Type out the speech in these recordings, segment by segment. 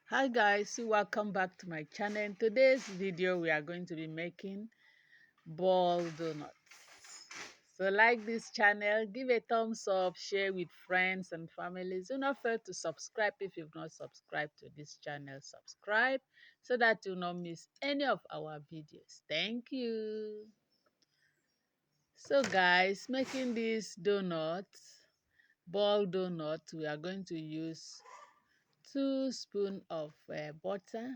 Hi guys, welcome back to my channel. In today's video we are going to be making ball donuts. So like this channel, give a thumbs up, share with friends and families. Do not fail to subscribe if you've not subscribed to this channel. Subscribe so that you not miss any of our videos. Thank you. So guys, making this ball donut, we are going to use 2 spoons of butter,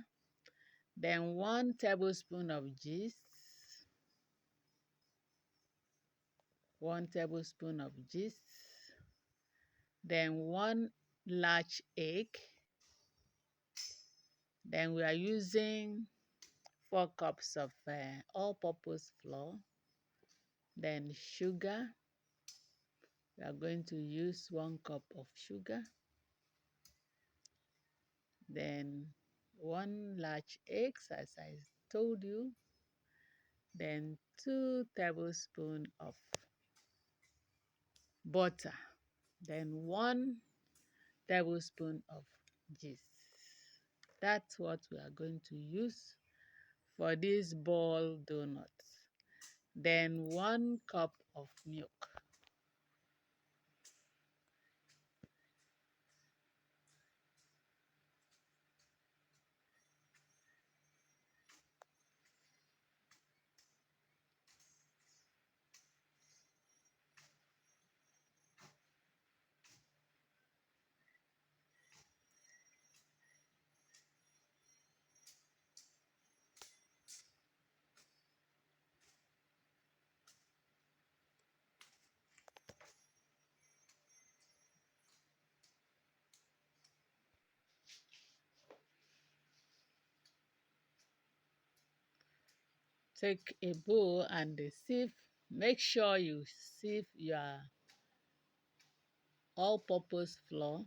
then 1 tablespoon of yeast, 1 tablespoon of yeast, then 1 large egg. Then we are using 4 cups of all-purpose flour. Then sugar. We are going to use 1 cup of sugar. Then 1 large egg, as I told you. Then 2 tablespoons of butter. Then 1 tablespoon of yeast. That's what we are going to use for this ball donut. Then 1 cup of milk. Take a bowl and sieve. Make sure you sieve your all-purpose flour.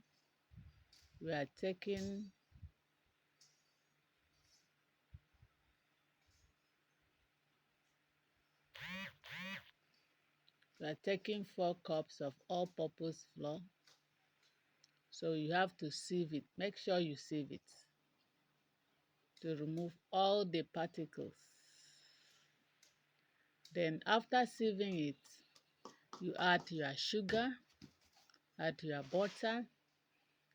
We are taking we are taking 4 cups of all-purpose flour. So you have to sieve it. Make sure you sieve it to remove all the particles. Then after sieving it, you add your sugar, add your butter,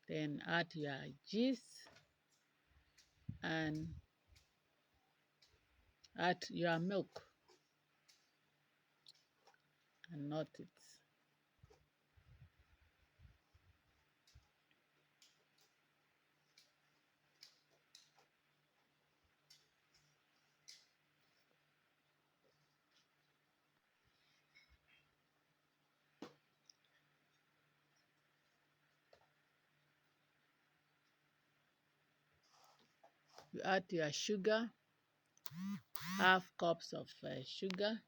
then add your yeast and add your milk and knot it. You add your sugar, half cups of sugar,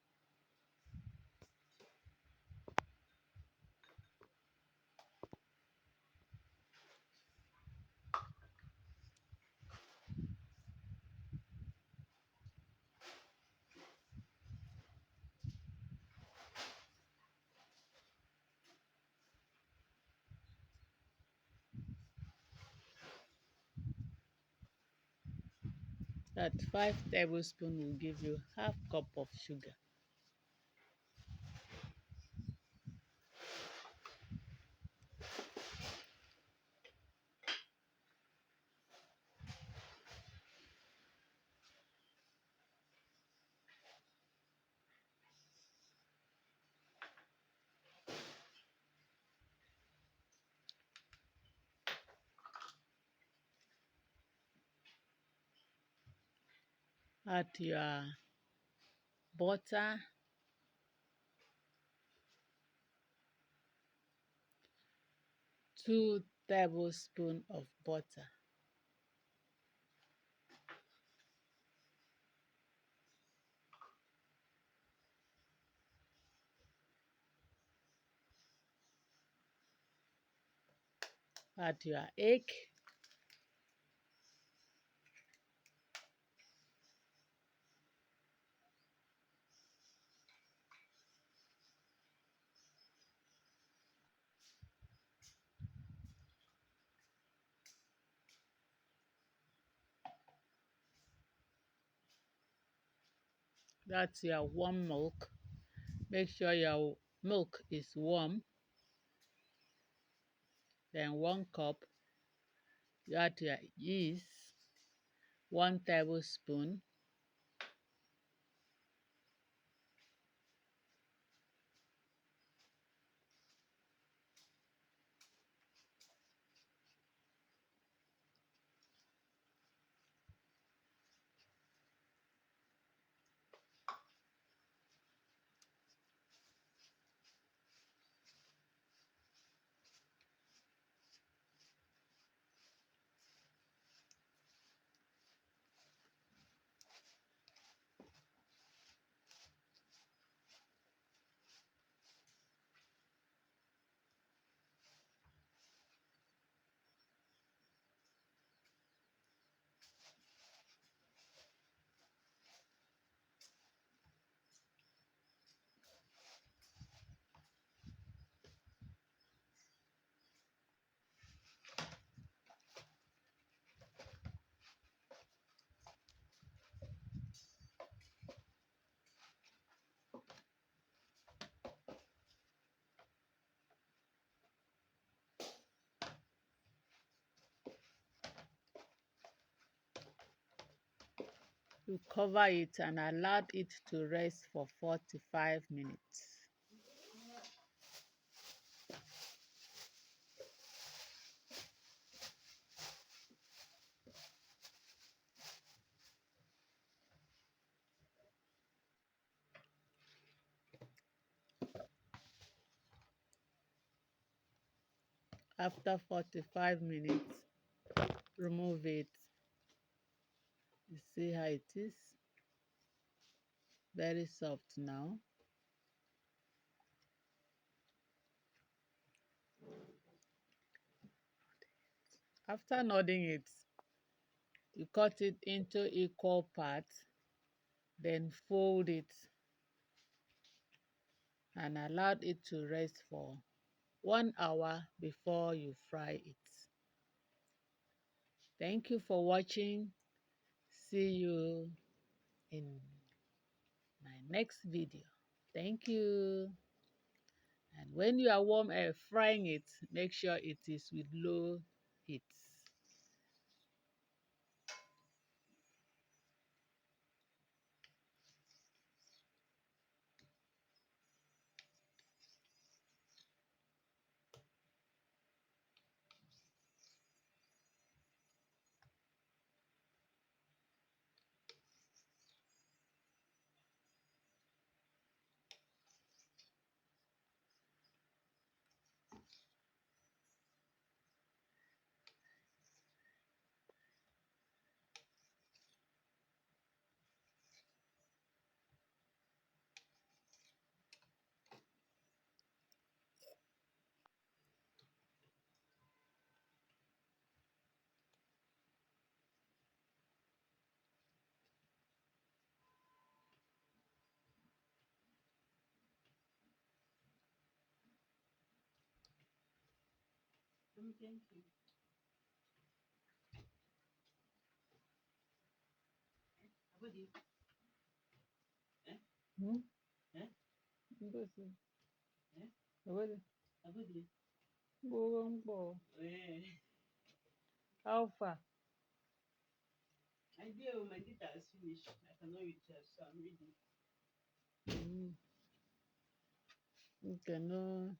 that 5 tablespoons will give you half cup of sugar. Add your butter, 2 tablespoons of butter. Add your egg, That's your warm milk. Make sure your milk is warm. Then 1 cup. You add your yeast, 1 tablespoon. You cover it and allow it to rest for 45 minutes. After 45 minutes, remove it. You see how it is? Very soft now. After kneading it, you cut it into equal parts, then fold it and allow it to rest for 1 hour before you fry it. Thank you for watching. See you in my next video. Thank you. And when you are frying it, make sure it is with low heat. Hmm? Ngozi. Abodi. Gbogbo. How far? My data is finished. I cannot recharge, so I'm reading. You can know.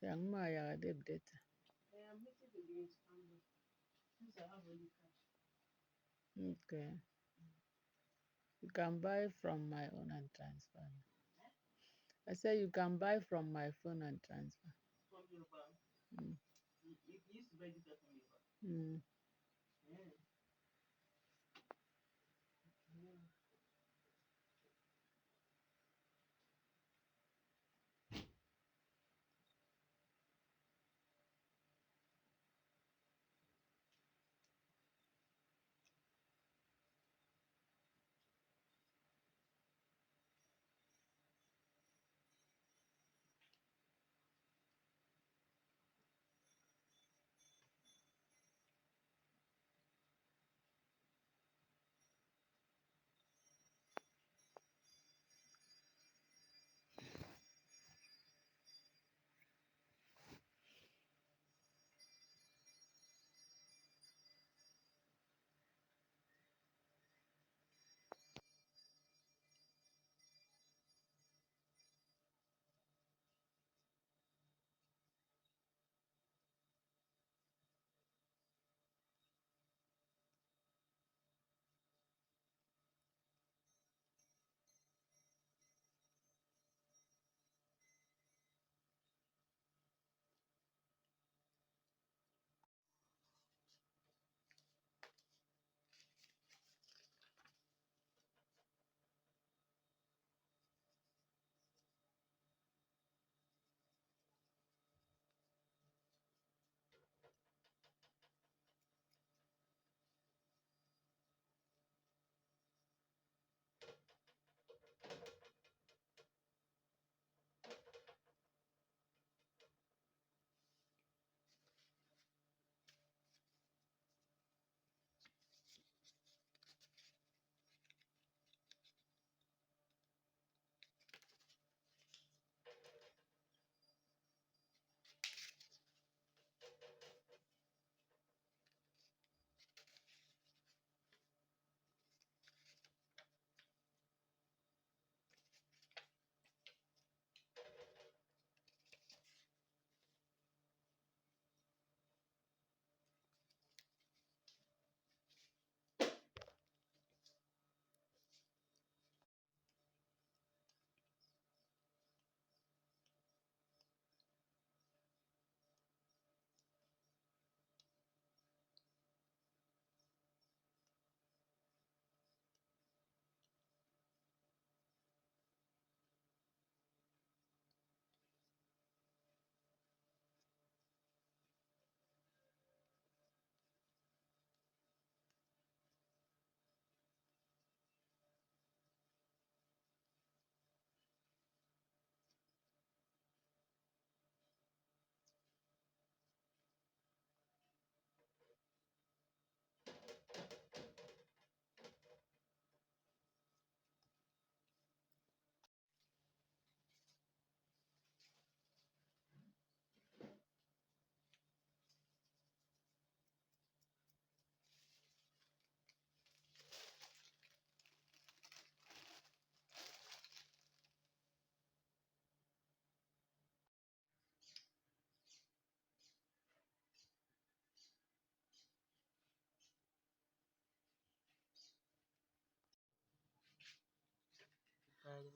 Can my data? I'm waiting for the expand since I have only cash. Okay. You can buy from my own and transfer. I said you can buy from my phone and transfer. From your bank? You used to buy data from your bank? Yeah.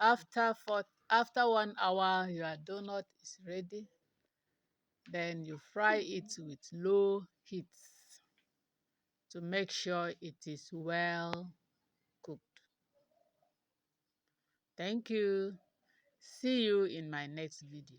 After 1 hour, your donut is ready. Then you fry it with low heat to make sure it is well cooked. Thank you. See you in my next video.